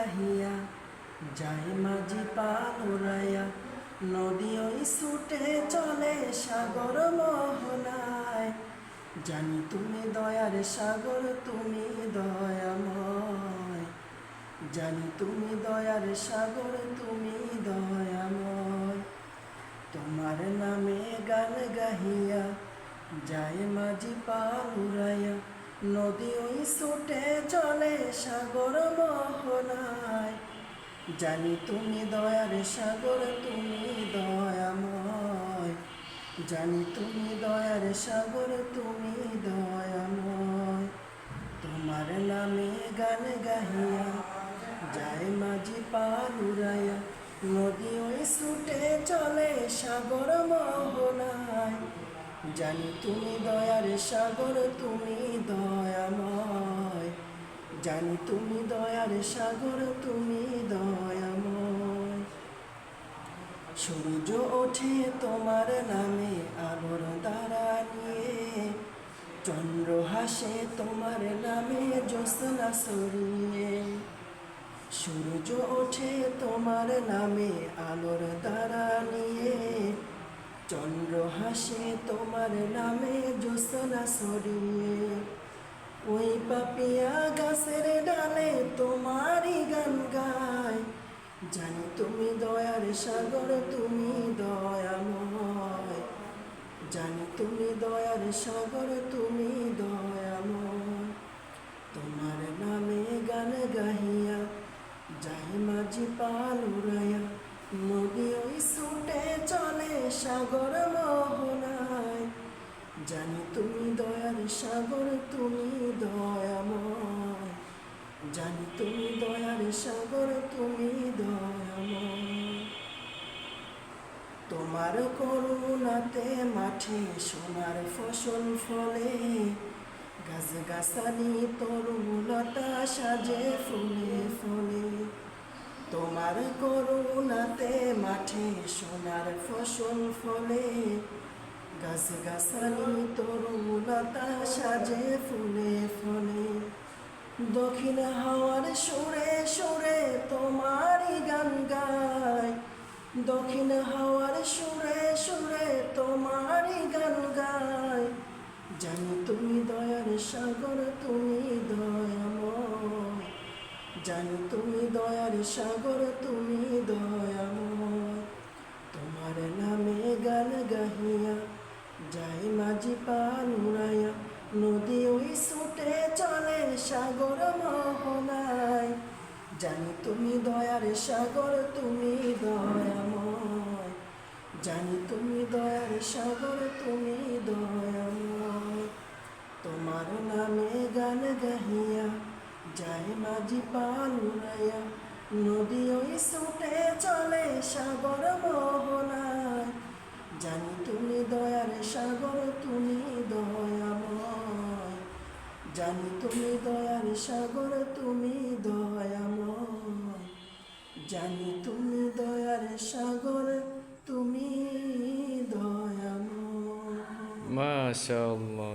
গাহিয়া যায় মাঝি পাল উড়াইয়া নদী ওই ছুটে চলে সাগর মোহনায়। জানি তুমি দয়ার সাগর, তুমি দয়াময়। জানি তুমি দয়ার সাগর, তুমি দয়াময়। তোমার নামে গান গাহিয়া যায় মাঝি পাল উড়াইয়া নদী ওই ছুটে চলে সাগর মোহনায়। জানি তুমি দয়ার সাগর, তুমি দয়াময়। জানি তুমি দয়ার সাগর, তুমি দয়াময়। তোমার নামে গান গাহিয়া যায় মাঝি পাল উড়াইয়া নদী ওই ছুটে চলে সাগর মোহনায়। জানি তুমি দয়ার সাগর, তুমি দয়াময়। জানি তুমি দয়ার সাগর, তুমি দয়াময়। সূর্য ওঠে তোমার নামে আলোর দ্বারা নিয়ে, চন্দ্র হাসে তোমার নামে জ্যোৎস্না ছড়িয়ে। সূর্য ওঠে তোমার নামে আলোর দ্বারা নিয়ে, চন্দ্র হাসে তোমার নামে জ্যোৎস্না ছড়িয়ে। ওই পাপিয়া গাছের ডালে তোমারই গান গায়। জানি তুমি দয়ার সাগর, তুমি দয়াময়। জানি তুমি দয়ার সাগর, তুমি দয়াময়। তোমার নামে গান গাহিয়া যায় মাঝি পাল উড়াইয়া নদী ওই ছুটে চলে সাগর মোহনায়। জানি তুমি দয়ার সাগর, তুমি দয়াময়। জানি তুমি দয়ার সাগর, তুমি দয়াময়। তোমার করুণাতে মাঠে সোনার ফসল ফলে, গাছ গাছালি তরুলতা সাজে ফুলে ফলে। তোমার করুণাতে মাঠে সোনার ফসল ফলে, গাছ গাছালি তরুলতা সাজে ফুলে ফলে। দক্ষিণ হাওয়ার সুরে সুরে তোমারই গান গায়। দক্ষিণ হাওয়ার সুরে সুরে তোমারই গান গায়। জানি তুমি দয়ার সাগর, তুমি দয়াময়। জানি তুমি দয়ার সাগর, তুমি দয়াময়। তোমার নামে গান গাহিয়া যায় মাঝি পাল উড়াইয়া নদী ওই ছুটে চলে সাগর মোহনায়। জানি তুমি দয়ার সাগর, তুমি দয়াময়। জানি তুমি দয়ার সাগর, তুমি দয়াময়। তোমার নামে গান গাহিয়া যায় মাঝি পাল উড়াইয়া নদী ওই ছুটে চলে সাগর মোহনায়। জানি তুমি দয়ার সাগর, তুমি দয়াময়। জানি তুমি দয়ার সাগর, তুমি দয়াময়। জানি তুমি দয়ার সাগর, তুমি দয়াময়। মাশাআল্লাহ।